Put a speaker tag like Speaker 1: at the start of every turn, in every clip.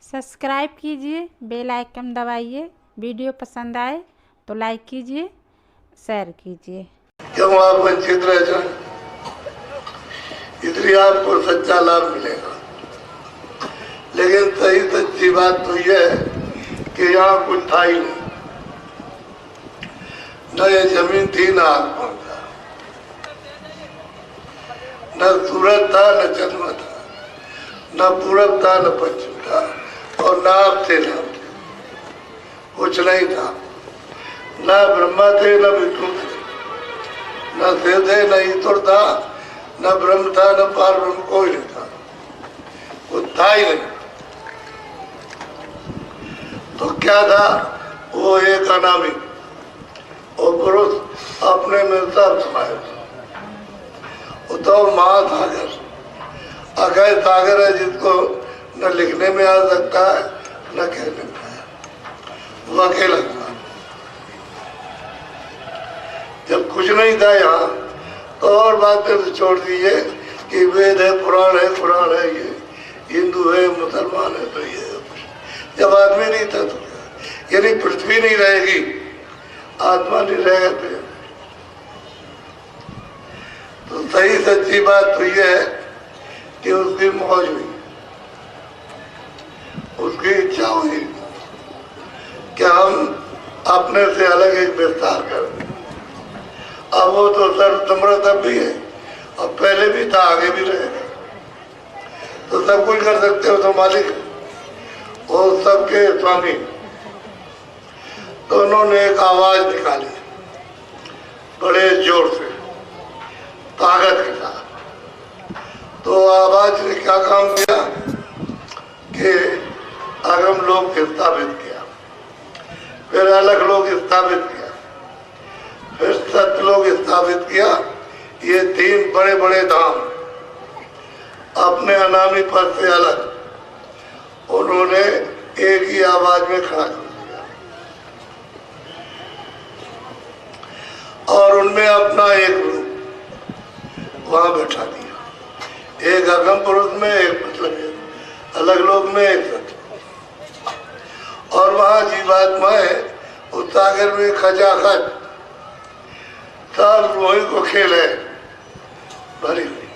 Speaker 1: Subscribe कीजिए, bell icon दबाइए। Video पसंद आए तो लाइक कीजिए, शेयर कीजिए।
Speaker 2: क्यों आप वंचित रह जाए, इसलिए आपको सच्चा लाभ मिलेगा। लेकिन सही सच्ची बात तो यह है कि यहाँ कुछ था ही नहीं, न ये जमीन थी न आसमान था, न सूरज था न चंद्रमा था, न पूरब था न पश्चिम था, और न आप थे न हम थे, कुछ नहीं था। न ब्रह्मा थे न विष्णु थे, न शिव थे न ईश्वर था, न ब्रह्म था न पार ब्रह्म, कोई नहीं था, कुछ था ही नहीं। तो क्या था? वो एक अनामी और पुरुष अपने में सब समाये थे। तो महासागर, अगय सागर है जिसको न लिखने में आ सकता है न कहने में आया, वो अकेला था। जब कुछ नहीं था यहाँ तो और बातें तो छोड़ दीजिए कि वेद है, पुराण है, ये हिंदू है, मुसलमान है, तो ये जब आदमी नहीं था तो यानी पृथ्वी नहीं रहेगी, आत्मा नहीं रहेगा तो सही सच्ची बात तो ये है कि उसकी मौज हुई, उसकी इच्छा हुई कि हम अपने से अलग एक विस्तार कर दें। अब वो तो सर्वसम्मत अब भी है और पहले भी था, आगे भी रहेगा, तो सब कुछ कर सकते हो, तो मालिक वो सबके स्वामी। तो उन्होंने एक आवाज निकाली बड़े जोर से, ताकत के साथ। तो आवाज ने क्या काम किया कि अगम लोक स्थापित किया, फिर अलग लोक स्थापित किया, फिर सत्यलोक स्थापित किया। ये तीन बड़े बड़े धाम अपने अनामी पद से अलग उन्होंने एक ही आवाज में खड़ा कर दिया और उनमें अपना एक रूप वहां बैठा दिया, एक अगम पुरुष में, एक मतलब अलग लोक में, एक सत्य। और वहां जीवात्माएं उस सागर में खचाखच सब रोही को खेले भरी हुई।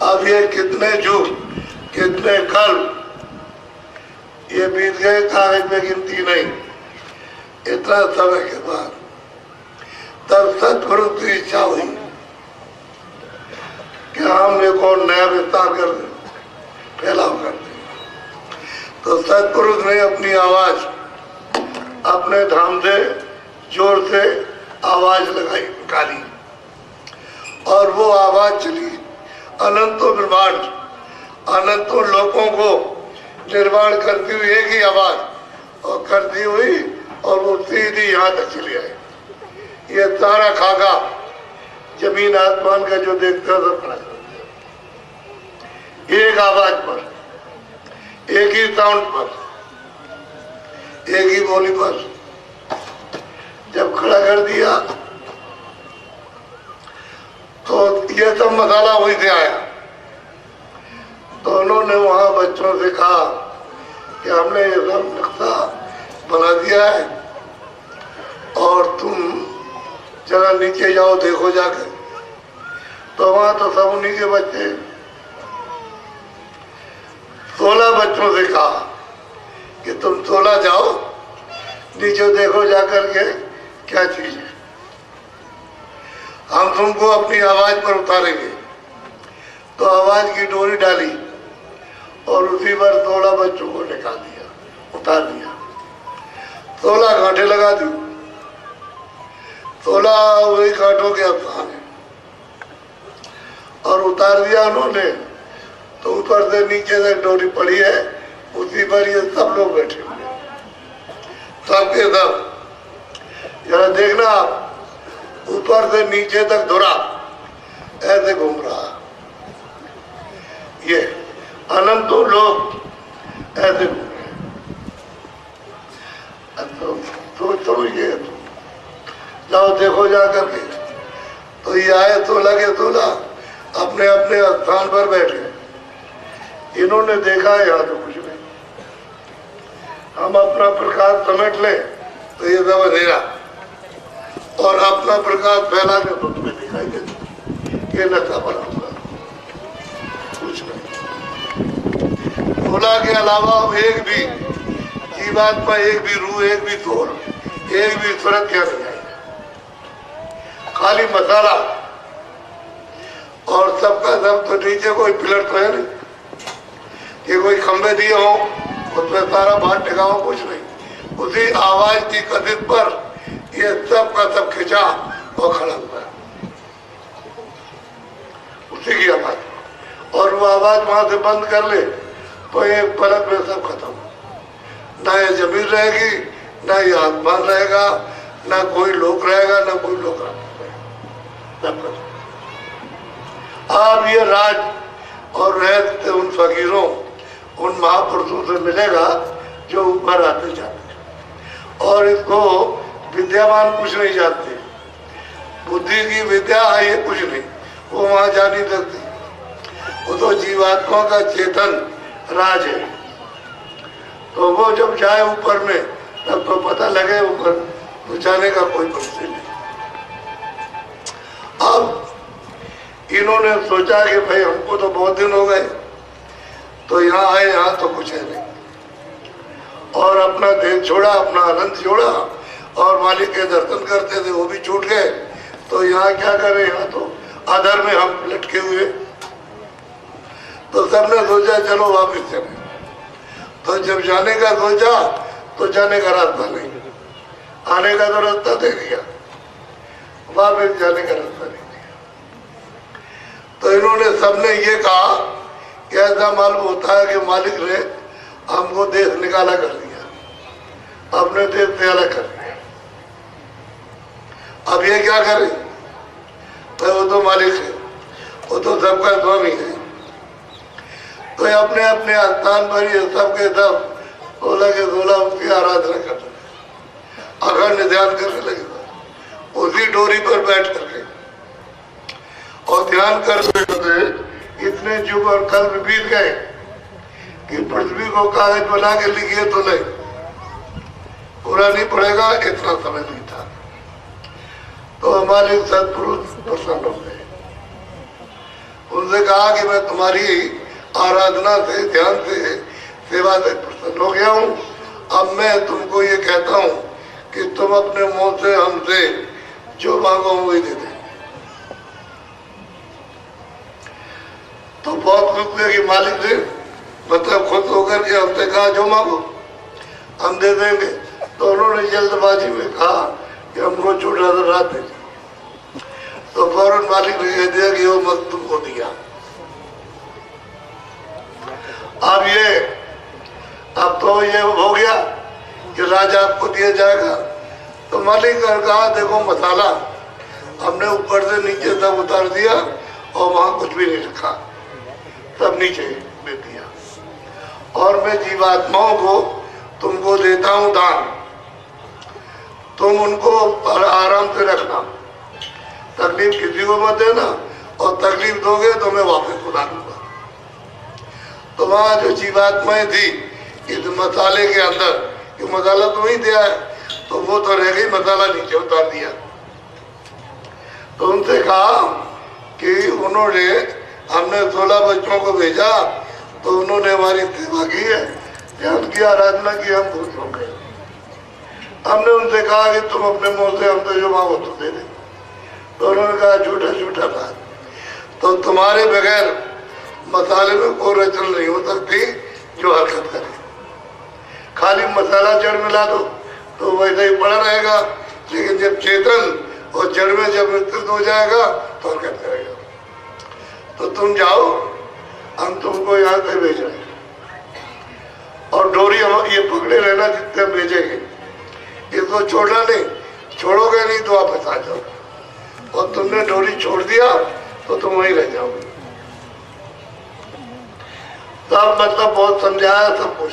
Speaker 2: अब ये कितने युग, कितने कल ये बीत गए, कागज में गिनती नहीं। इतना समय के बाद तब सतगुरु की इच्छा हुई कि हम एक और नया विस्तार कर दें, फैलाव कर दें। तो सतपुरुष ने अपनी आवाज अपने धाम से जोर से आवाज लगाई, निकाली, और वो आवाज चली अनंतों ब्रह्मांड, अनंतों लोगों को निर्माण करती हुई एक ही आवाज और करती हुई, और वो सीधी यहाँ तक चली आई। ये सारा खाका जमीन आसमान का जो देखता है सब खड़ा कर दिया, एक आवाज पर, एक ही साउंड पर, एक ही बोली पर जब खड़ा कर दिया तो ये सब मसाला वहीं से आया। तो उन्होंने वहां बच्चों से कहा कि हमने ये सब नक्शा बना दिया है और तुम जरा नीचे जाओ, देखो जाकर। तो वहां तो सब उन्हीं के बच्चे, 16 बच्चों से कहा कि तुम 16 जाओ, नीचे देखो जाकर के क्या चीज है, हम तुमको अपनी आवाज पर उतारेंगे। तो आवाज की डोरी डाली और उसी पर 16 बच्चों को निकाल दिया, उतार दिया। 16 कांटे लगा दी, 16 वही कांटों के अफसान है, और उतार दिया उन्होंने। तो ऊपर से नीचे तक डोरी पड़ी है, उसी पर ये सब लोग बैठे हुए, सबके सब। जरा देखना आप, ऊपर से नीचे तक धुरा ऐसे घूम रहा, ये अनंतों लोग ऐसे घूम रहे। तो ये जाओ देखो जा करके। तो ये आए 16 के 16 अपने अपने स्थान पर बैठे। इन्होंने देखा यहाँ तो कुछ नहीं, हम अपना प्रकाश समेट लें तो ये सब अंधेरा, और अपना प्रकाश फैला दे तो तुम्हें दिखाई देता ये नशा बना हुआ कुछ नहीं। भोला के अलावा एक भी जीवात्मा, एक भी रूह, एक भी सोल, एक भी सूरत क्या नहीं आई, खाली मसाला। और सबका सब तो नीचे कोई पिलर तो है नहीं कि कोई खंबे दिए हो उसमें सारा भार टिकाओ, कुछ नहीं। उसी आवाज की कथित पर ये सब का सब खिंचा और खड़ा हुआ है, उसी की आवाज। और वो आवाज वहां से बंद कर ले तो एक पलक में सब खत्म। ना ये जमीन रहेगी, ना ये आसमान रहेगा, ना कोई लोक रहेगा, ना कोई लोक रहेगा। अब ये राज और रहस्य उन फकीरों, उन महापुरुषों से मिलेगा जो ऊपर आते जाते, और इसको विद्यावान कुछ नहीं जानते। बुद्धि की विद्या है ये कुछ नहीं, वो वहां जा नहीं सकती। वो तो जीवात्मा का चेतन राज है। तो वो जब जाए ऊपर में तब तो पता लगे ऊपर, तो जाने का कोई प्रश्न नहीं। अब इन्होंने सोचा कि भाई हमको तो बहुत दिन हो गए, तो यहाँ आए, यहाँ तो कुछ है नहीं, और अपना देह छोड़ा, अपना आनंद छोड़ा, और मालिक के दर्शन करते थे वो भी छूट गए। तो यहाँ क्या करें, यहाँ तो आधार में हम लटके हुए। तो सबने सोचा चलो वापिस चले। तो जब जाने का सोचा तो जाने का रास्ता नहीं, आने का तो रास्ता दे दिया, वापिस जाने का रास्ता नहीं दिया। तो इन्होंने सबने ये कहा कि ऐसा मालूम होता है कि मालिक ने हमको देश निकाला कर दिया, अपने देश से अलग कर दिया, अब ये क्या करें। तो वो तो मालिक है, वो तो सबका स्वामी है। तो अपने अपने स्थान पर ये सब के सब 16 के 16 उसकी आराधना करते लगे, अखंड ध्यान करने लगे, उसी डोरी पर बैठ करके। और ध्यान करते करते इतने युग और कल्प बीत गए कि पृथ्वी को कागज बना के लिखिए तो नहीं, पूरा नहीं पड़ेगा, इतना समय नहीं था। तो हमारे सत्पुरुष प्रसन्न हो गए, उनसे कहा कि मैं तुम्हारी आराधना से, ध्यान से, सेवा से प्रसन्न हो गया हूँ। अब मैं तुमको ये कहता हूँ कि तुम अपने मुंह से हमसे जो मांगो वही दे दें। तो बहुत खुश हुए कि मालिक ने मतलब खुश होकर के हमसे कहा जो मांगो हम दे देंगे। तो उन्होंने जल्दबाजी में कहा कि हमको छोटा सा रात दे। तो फौरन मालिक ने कह दिया कि वो मत तुमको दिया। अब तो ये हो गया कि राजा आपको दिया जाएगा। तो मालिक ने कहा देखो मसाला हमने ऊपर से नीचे तक उतार दिया और वहां कुछ भी नहीं रखा, सब नीचे दे दिया। और मैं जीवात्माओं को तुमको देता हूं दान, तुम उनको आराम से रखना, तकलीफ किसी को मत देना, और तकलीफ दोगे तो मैं वापस बुला लूंगा। तो वहां जो जीवात्माएं थी इस मसाले के अंदर, ये मसाला तो ही दिया है, तो वो तो रह गई, मसाला नीचे उतार दिया। तो उनसे कहा कि उन्होंने, हमने 16 बच्चों को भेजा तो उन्होंने हमारी सेवा की है, उनकी आराधना की, हम खुश हो गए। हमने उनसे कहा कि तुम अपने मुंह से हमसे जो मांगो तो दे दे। तो उन्होंने कहा झूठा झूठा बात, तो तुम्हारे बगैर मसाले में कोई रचना नहीं हो सकती जो हरकत करे। खाली मसाला जड़ मिला दो तो वैसे ही पड़ा रहेगा, लेकिन जब चेतन और जड़ में जब विस्तृत हो जाएगा तो हरकत करेगा। तो तुम जाओ, हम तुमको यहाँ से भेज रहे हैं, और डोरी हम ये पकड़े रहना जितने हम भेजेंगे, इसको छोड़ना नहीं, छोड़ोगे नहीं तो वापस आ जाओ, और तुमने डोरी छोड़ दिया तो तुम वहीं रह जाओगे। सब मतलब बहुत समझाया सब कुछ।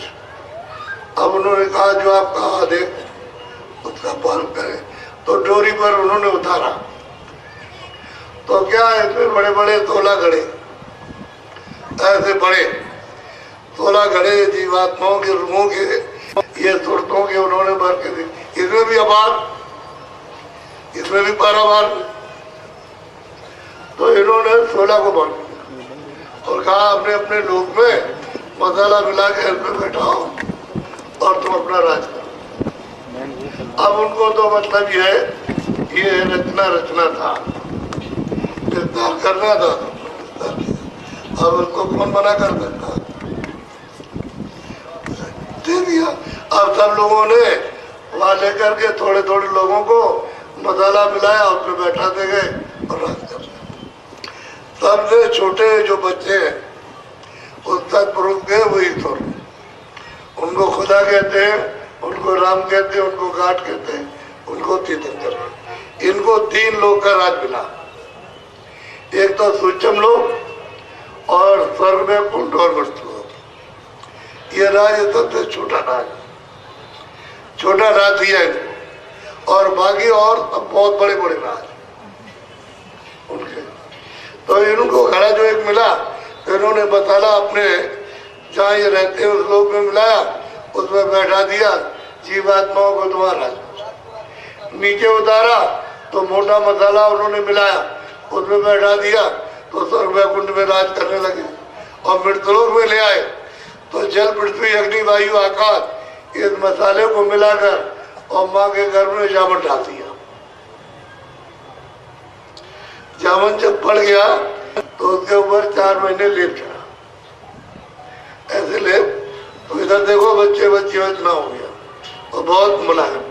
Speaker 2: अब उन्होंने कहा जो आपका आदेश उसका पालन करें। तो डोरी पर उन्होंने उतारा तो क्या इसमें बड़े बड़े 16 घड़े, ऐसे बड़े 16 घड़े जीवात्माओं के रूहों के ये सुरतों के उन्होंने भर के दी, इसमें भी अबार, इसमें भी 12 बार, तो इन्होंने 16 को भर दिया और कहा अपने अपने लोग में मसाला मिला के हेल्प में बैठाओ और तुम अपना राज करो। अब उनको तो मतलब ये रचना था, गिरफ्तार करना था, अब उनको कौन मना कर सकता, दे दिया। अब सब लोगों ने वहां लेकर के थोड़े थोड़े लोगों को मसाला मिलाया, उसमें बैठाते गए और राज कर रहे। सबसे छोटे जो बच्चे हैं उस तक पुरुष गए वो ईश्वर, उनको खुदा कहते हैं, उनको राम कहते हैं, उनको गाट कहते हैं, उनको तीर्थंकर। इनको 3 लोग का राज मिला, एक तो सूक्ष्म लोग और स्वर्ग में कुंड और वस्तु। ये राज सबसे छोटा राज दिया इनको, और बाकी और सब बहुत बड़े बड़े राज उनके। तो इनको घड़ा जो एक मिला, इन्होंने मसाला अपने जहाँ ये रहते हैं उस लोग में मिलाया, उसमें बैठा दिया, जीवात्माओं को तुम्हारा नीचे उतारा तो मोटा मसाला उन्होंने मिलाया, उसमें बैठा दिया तो स्वर्ग वैकुंठ में राज करने लगे। और मृतलोक में ले आए तो जल पृथ्वी अग्नि वायु आकाश इस मसाले को मिलाकर और माँ के गर्भ में जामन डाल दिया। जामन जब पड़ गया तो उसके ऊपर 4 महीने लेप चढ़ा, ऐसे लेप, तो इधर देखो बच्चे इतना हो गया और बहुत मुलायम,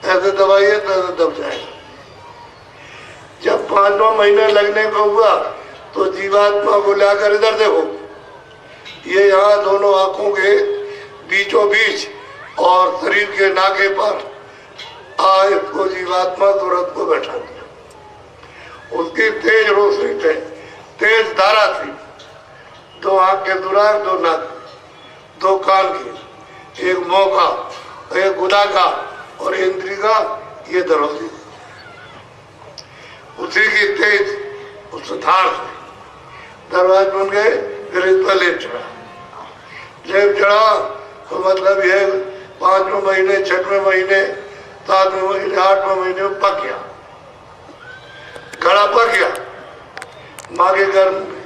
Speaker 2: ऐसे दबाइए तो दब जाएगा। जब 5वां महीने लगने को हुआ तो जीवात्मा को लाकर इधर देखो, ये यहाँ दोनों आंखों के बीचों बीच और शरीर के नाके पर इसको जीवात्मा तुरंत को बैठा दिया। उसकी तेज रोशनी थी, तेज धारा थी, 2 आंख के दुराग, 2 नाक, 2 कान की, एक मुंह का, एक गुदा का और इंद्री का, ये दरवाजे उसी की तेज उस धार से दरवाजे बन गए। फिर इस पर लेप चढ़ा तो मतलब ये 5वें महीने, 6वें महीने, 7वें महीने, 8वें महीने में पक गया, घड़ा पक गया माँ के गर्भ में।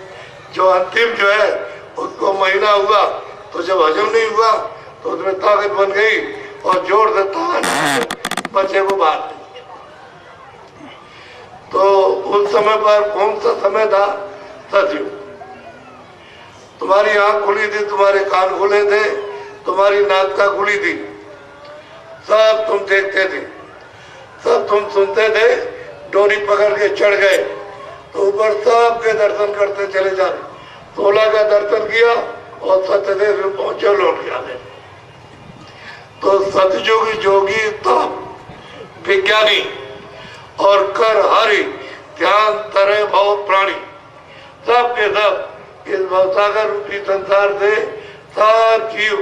Speaker 2: जो अंतिम जो है उसको महीना हुआ तो जब हजम नहीं हुआ तो उसमें ताकत बन गई और जोर से तान बच्चे को बाहर निकाला। तो उस समय पर कौन सा समय था? सतयुग। तुम्हारी आंख खुली थी, तुम्हारे कान खुले थे, तुम्हारी नाक खुली थी, सब तुम देखते थे, सब तुम सुनते थे। डोरी पकड़ के चढ़ गए तो ऊपर सबके दर्शन करते चले जा रहे। 16 का दर्शन किया और सत्यदेव में पहुंचे, लौट के आ गए। तो सतयुगी जोगी तप विज्ञानी और कर हरि ध्यान तरे भव प्राणी, सब के सब इस भवसागर रूपी संसार से सब जीव,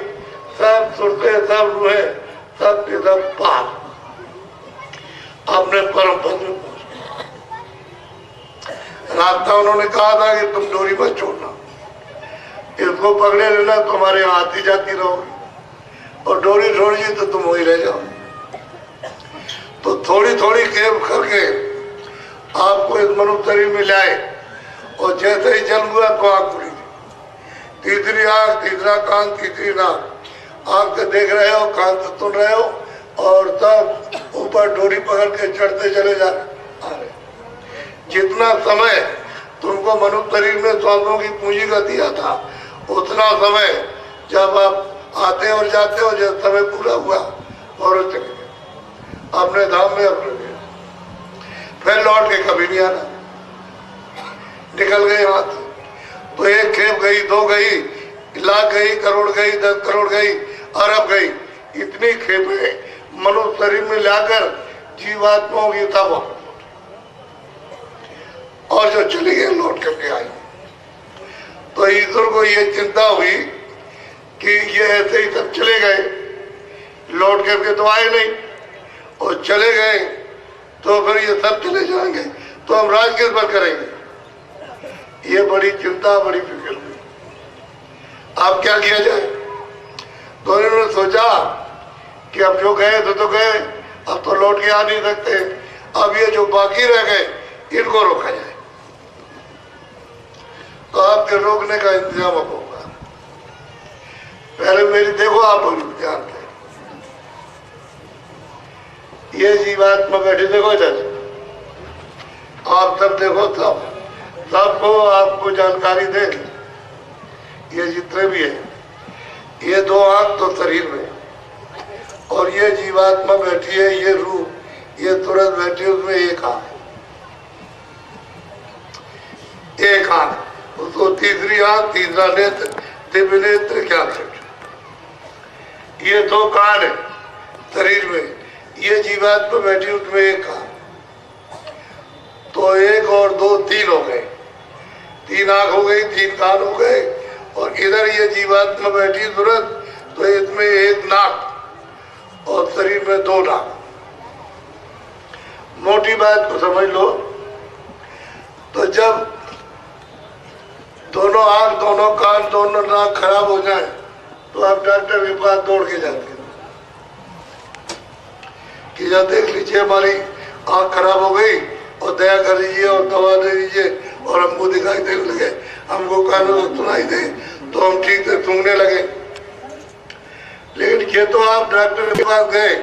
Speaker 2: सब सुरते, सब रूहे, सब के सब पार अपने परम पद में पहुंच गए। रास्ता उन्होंने कहा था कि तुम डोरी मत छोड़ना, इसको पकड़े रहना, तुम्हारे आती जाती रहोगी, और डोरी छोड़िए तो तुम वही रह जाओ। तो थोड़ी थोड़ी खेप करके आपको इस मनुष्य शरीर में लाए, और जैसे ही जन्म हुआ तो आँख खुली, तीसरी आँख, तीसरा कान, तीसरी नाक। आँख से देख रहे हो, कान से सुन रहे हो, और तब ऊपर डोरी पकड़ के चढ़ते चले जा रहे। जितना समय तुमको मनुष्य शरीर में सांसों की पूंजी का दिया था, उतना समय जब आप आते और जाते हो, जब समय पूरा हुआ और चले गए अपने धाम में, अपने गए, फिर लौट के कभी नहीं आना। निकल गए हाथ, तो 1 खेप गई, 2 गई, लाख गई, करोड़ गई, 10 करोड़ गई, अरब गई, इतनी खेपें मनुष्य शरीर में लाकर जीवात्माओं की तब और जो चली गई लौट करके आई। तो ईश्वर को ये चिंता हुई कि ये ऐसे ही सब चले गए, लौट करके तो आए नहीं, और चले गए तो फिर ये सब चले जाएंगे तो हम राज किस पर करेंगे। ये बड़ी चिंता, बड़ी फिक्र हुई। अब क्या किया जाए? तो इन्होंने सोचा कि अब जो गए तो गए, अब तो लौट के आ नहीं सकते, अब ये जो बाकी रह गए इनको रोका जाए। तो आपके रोकने का इंतजाम अब होगा। पहले मेरी देखो आप ध्यान से, ये जीवात्मा बैठी देखो इधर, आप सब देखो, सबको आपको जानकारी दे, ये जितने भी है, ये दो आंख तो शरीर में, और ये जीवात्मा बैठी है, ये रूह, ये तुरंत बैठी है, उसमें एक आंख, एक आंख, उसको तीसरी आंख, तीसरा नेत्र, दिव्य नेत्र, क्या ये दो कान है शरीर में, ये जीवात्मा बैठी उसमें एक कान, तो एक और दो तीन हो गए, तीन आंख हो गई, तीन कान हो गए, और इधर ये जीवात्मा बैठी तुरंत, तो इसमें एक नाक और शरीर में दो नाक। मोटी बात को समझ लो, तो जब दोनों आंख, दोनों कान, दोनों नाक खराब हो जाए तो आप डॉक्टर के पास दौड़ के जाते हैं कि जब देख लीजिए हमारी आंख खराब हो गई और दया कर लीजिए और दवा दे दीजिए और हमको दिखाई देने लगे, हमको कानों से सुनाई दे तो हम ठीक से सूंघने लगे। लेकिन ये तो आप डॉक्टर के पास गए,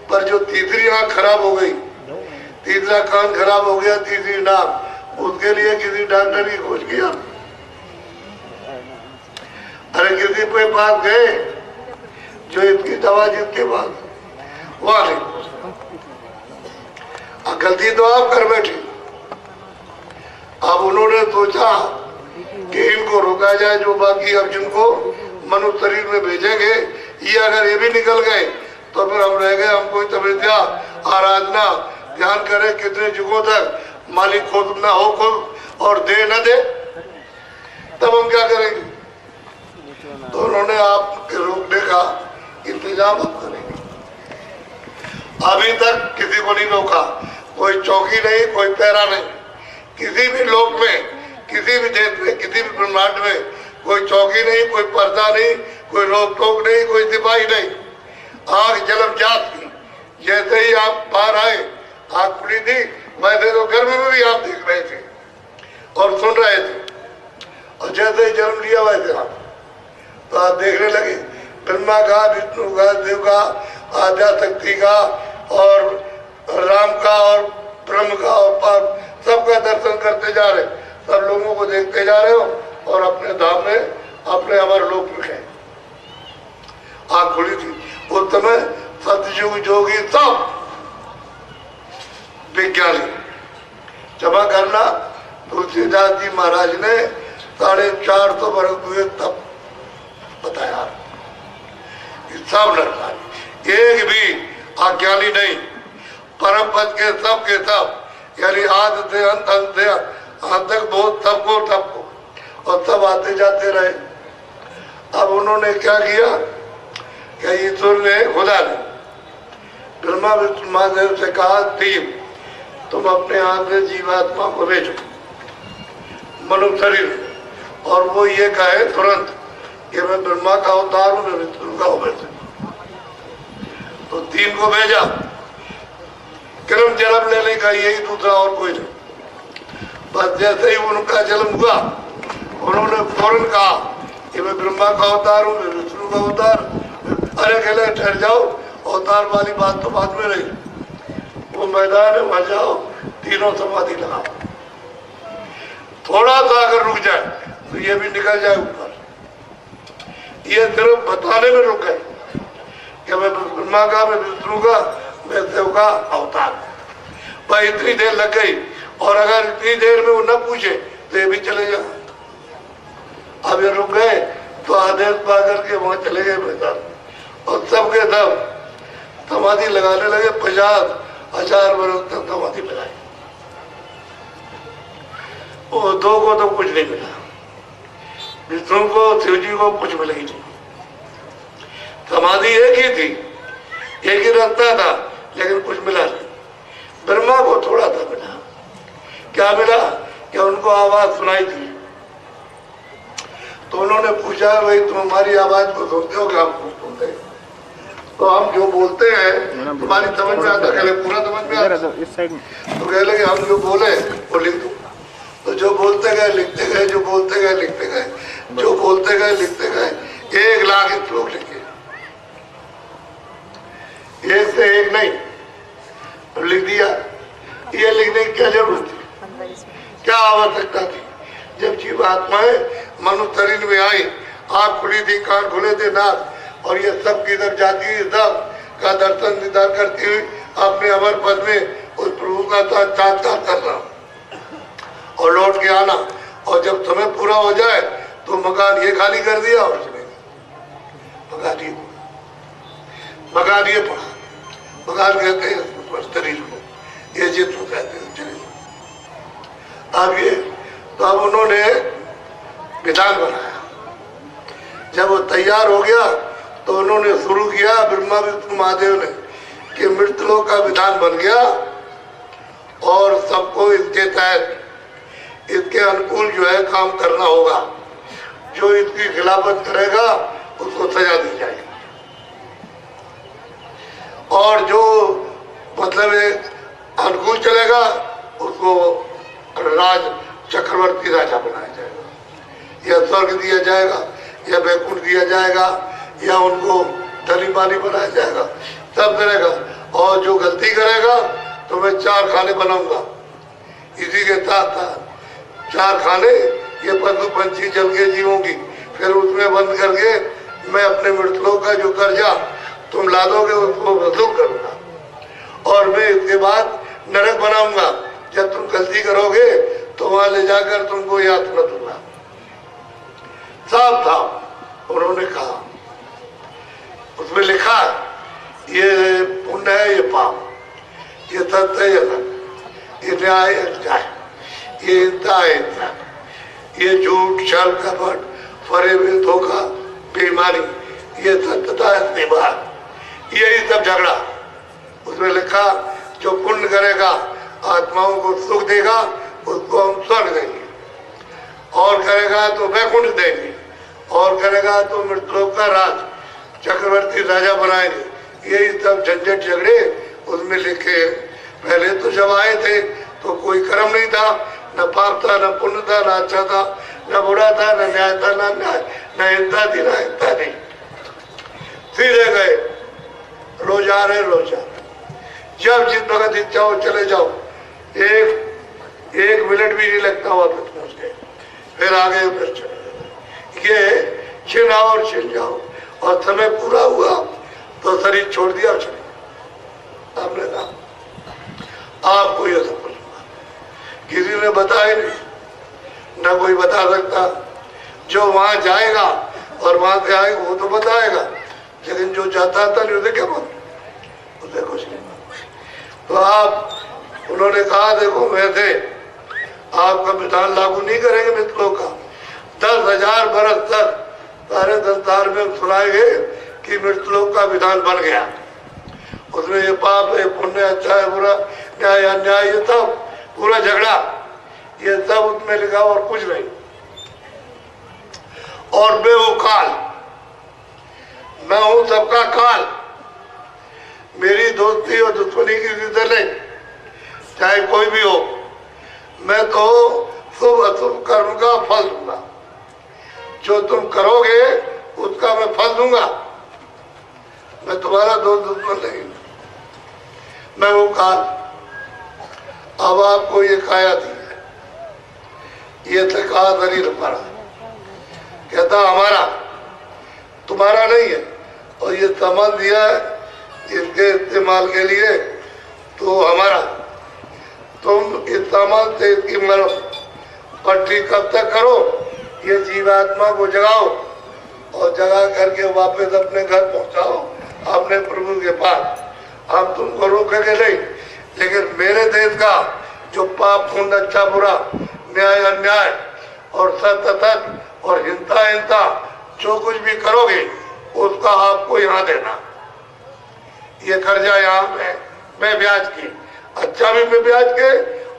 Speaker 2: पर जो तीसरी आंख खराब हो गई, तीसरा कान खराब हो गया, तीसरी नाक, उसके लिए किसी डॉक्टर की खोज किया? अरे किसी के पास गए जो इसकी दवा जिसके पास, वहां नहीं। गलती तो आप कर बैठे। अब उन्होंने सोचा कि इनको रोका जाए, जो बाकी अब जिनको मनुष्य शरीर में भेजेंगे, ये अगर ये भी निकल गए तो फिर हम रह गए, हम कोई तपस्या, आराधना, ध्यान करें कितने युगों तक, मालिक खुद ना हो खुद और दे न दे, तब हम क्या करेंगे? तो उन्होंने आपके रोकने का इंतजाम अब करेंगे। अभी तक किसी को नहीं रोका, कोई चौकी नहीं, कोई पैरा नहीं, किसी भी लोक में, किसी भी देश में, किसी भी ब्रह्मांड में कोई चौकी नहीं, कोई पर्दा नहीं, कोई रोक टोक नहीं, कोई सिपाही नहीं। आग जलम जात थी, जैसे ही आप बाहर आए आग खुली थी, वैसे तो गर्भ में भी आप देख रहे थे और सुन रहे थे, और जैसे ही जन्म लिया वैसे आप तो आप देखने लगे। ब्रह्मा का, विष्णु का, देव का, आद्या शक्ति का और राम का और ब्रह्म का और सबका दर्शन करते जा रहे, सब लोगों को देखते जा रहे हो और अपने धाम में, अपने अमर लोक में गए। आग खुली थी उस समय, सतयुग जोगी सब विज्ञानी। क्षमा करना, तुलसीदास जी महाराज ने 450 वर्ष हुए तब बताया, सब नरकारी, एक भी अज्ञानी नहीं, परम पद के सब, यानी आदि से अंत, अंत से अंत तक बहुत सबको, और सब आते जाते रहे। अब उन्होंने क्या किया कि ईश्वर ने, खुदा ने ब्रह्मा विष्णु महादेव से कहा, तीन तुम अपने हाथ से जीवात्मा को भेजो मनुष्य शरीर, और वो ये कहे तुरंत कि मैं ब्रह्मा का अवतार हूँ, मैं विष्णु का अवतार। तो तीन को भेजा, क्रम जन्म लेने का यही दूसरा और कोई नहीं। बस जैसे ही उनका जन्म हुआ, उन्होंने फौरन कहा कि मैं ब्रह्मा का अवतार हूँ, मैं विष्णु का अवतार। अरे कहले ठहर जाओ, अवतार वाली बात तो बाद में रही, वो मैदान है, वहां जाओ, तीनों समाधि लगाओ। थोड़ा सा अगर रुक जाए तो ये भी निकल जाए ऊपर। ये सिर्फ बताने में रुक गए कि मैं ब्रह्मा का, मैं विष्णु का, मैं देव का अवतार। भाई इतनी देर लग गई, और अगर इतनी देर में वो न पूछे तो ये भी चले जा। अब ये रुक गए तो आदेश पा करके वहां चले गए मैदान, और सबके सब समाधि लगाने लगे। 50,000 वर्ष तक समाधि लगाई। वो दो को तो कुछ नहीं मिला, विष्णु को, शिव जी को कुछ मिला ही नहीं। समाधि एक ही थी, एक ही रास्ता था, लेकिन कुछ मिला नहीं। ब्रह्मा को थोड़ा सा मिला। क्या मिला कि उनको आवाज सुनाई थी, तो उन्होंने पूछा, भाई तुम हमारी आवाज को सुनते हो? क्या हम सुनते? तो हम जो बोलते हैं तुम्हारी समझ में आता, कहले पूरा समझ में आता,
Speaker 3: इस साइड में
Speaker 2: तो कह लगे हम जो बोले वो लिख दो। तो जो बोलते गए लिखते गए, जो बोलते गए लिखते गए, जो बोलते गए लिखते गए, 1 लाख श्लोक लिखे, एक से एक नहीं, तो लिख दिया। ये लिखने की क्या जरूरत थी, क्या आवश्यकता थी? जब जीवात्माएं मनुष्य शरीर में आई, आँख खुली थी, कान खुले थे, नाक, और ये सब किधर जाती हुई सब का दर्शन दीदार करती हुई अपने अमर पद में उस प्रभु का साक्षात्कार करना और लौट के आना। और जब समय पूरा हो जाए तो मकान ये खाली कर दिया और चले गए। मकान ये पड़ा, मकान कहते हैं शरीर को, ये जित्व कहते हैं शरीर। अब ये तो अब उन्होंने विधान बनाया। जब वो तैयार हो गया तो उन्होंने शुरू किया, ब्रह्मा विष्णु महादेव ने, कि मृतलोक का विधान बन गया और सबको इसके तहत इसके अनुकूल जो है काम करना होगा। जो इसकी खिलाफत करेगा उसको सजा दी जाएगी, और जो मतलब अनुकूल चलेगा उसको राज चक्रवर्ती राजा बनाया जाएगा, या स्वर्ग दिया जाएगा, या वैकुंठ दिया जाएगा, या उनको धनी मानी बनाया जाएगा, सब करेगा। और जो गलती करेगा तो मैं 4 खाने बनाऊंगा, इसी के साथ साथ 4 खाने ये पशु पंछी जल के जीवों की, फिर उसमें बंद करके मैं अपने मृतलोक का जो कर्जा तुम ला दोगे उसको वसूल करूंगा, और मैं इसके बाद नरक बनाऊंगा। जब तुम गलती करोगे तो वहां ले जाकर तुमको यातना दूंगा। साफ साफ उन्होंने कहा, उसमें लिखा ये पुण्य है, ये पाप, ये सत्य है, ये सत्य, ये न्याय है, न्याय, ये हिंसा है, हिंसा, ये झूठ छल कपट फरेब धोखा बेईमानी, ये सत्यता है, निभान, यही सब झगड़ा। उसमें लिखा जो पुण्य करेगा आत्माओं को सुख देगा उसको हम स्वर्ग देंगे, और करेगा तो वैकुंठ देंगे, और करेगा तो मृतलोक का राज चक्रवर्ती राजा बनाएंगे। यही सब झंझट झगड़े उसमें लिखे। पहले तो जब आए थे तो कोई कर्म नहीं था, न पाप था, न पुण्य था, न अच्छा था, न बुरा था, न न्याय था, न न्याय, न हिंसा थी, न हिंसा नहीं। सीधे गए, रोज आ रहे, रोज आ रहे, जब जिस वक्त इच्छा हो चले जाओ, एक मिनट भी नहीं लगता वापस पहुंच गए, फिर आ गए, फिर चले गए। ये छिन आओ और छिन जाओ, और समय पूरा हुआ तो शरीर छोड़ दिया और चले गए। आपने कहा आपको ये सब कुछ किसी ने बताया नहीं, न कोई बता सकता। जो वहां जाएगा और वहां से आएगा वो तो बताएगा, लेकिन जो जाता था नहीं उसे क्या मालूम, उसे कुछ नहीं। तो आप उन्होंने कहा देखो वैसे आपका विधान लागू नहीं करेंगे मित्रों का। 10,000 बरस तक सारे संसार में सुनाएंगे कि मृतलोक का विधान बन गया, उसमें ये पाप है, पुण्य, अच्छा है, बुरा, न्याय अन्याय, ये सब पूरा झगड़ा, ये सब उसमें लिखा और कुछ नहीं। और बेवकाल मैं हूं सबका काल, मेरी दोस्ती और दुश्मनी किसी से नहीं, चाहे कोई भी हो। मैं तो शुभ अशुभ कर्म का फल दूंगा, जो तुम करोगे उसका मैं फल दूंगा। मैं तुम्हारा दोस्त दुश्मन नहीं, मैं वो काल। अब आपको ये काया दी है, ये था कहा शरीर हमारा, कहता हमारा, तुम्हारा नहीं है। और ये सामान दिया है इसके इस्तेमाल के लिए, तो हमारा, तुम इस सामान से इसकी मरो पट्टी कब तक करो, ये जीवात्मा को जगाओ और जगा करके वापस अपने घर पहुंचाओ, अपने प्रभु के पास। हम तुमको रोकेंगे नहीं, लेकिन मेरे देश का जो पाप पुण्य, अच्छा बुरा, न्याय अन्याय और सत्य असत और हिंसा हिंसा जो कुछ भी करोगे उसका आपको यहाँ देना। ये कर्जा यहाँ पे ब्याज की, अच्छा भी पे ब्याज के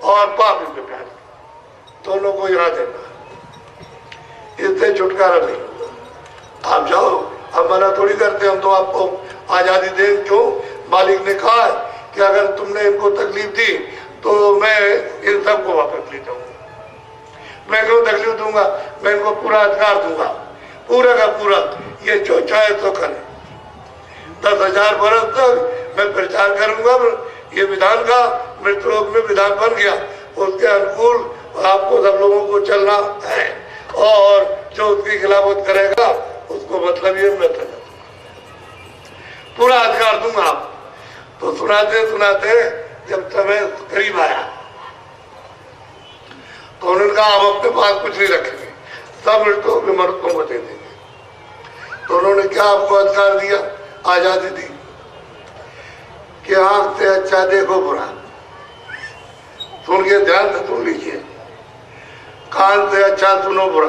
Speaker 2: और पाप भी पे ब्याज के, दोनों को यहाँ देना। इससे छुटकारा नहीं होगा। आप जाओ, हम मना थोड़ी करते, हम तो आपको आज़ादी दे। क्यों? मालिक ने कहा है कि अगर तुमने इनको तकलीफ दी तो मैं इन सबको वापस ले जाऊंगा। मैं क्यों तकलीफ दूंगा? मैं इनको पूरा अधिकार दूंगा, पूरा का पूरा। ये जो चाहे तो करें। 10,000 बरस तक मैं प्रचार करूंगा। ये विधान का मृतलोक में विधान बन गया, उसके अनुकूल आपको सब लोगों को चलना है, और जो उसकी खिलाफत करेगा उसको मतलब ये मैं पूरा अधिकार दूंगा। तो सुनाते सुनाते जब समय करीब आया तो उन्होंने कहा हम अपने पास कुछ नहीं रखेंगे, सब मृतकों को दे देंगे। तो उन्होंने क्या आपको अधिकार दिया? आजादी दी कि आंख से अच्छा देखो बुरा, सुन के ध्यान से सुन लीजिए, कान से अच्छा सुनो बुरा,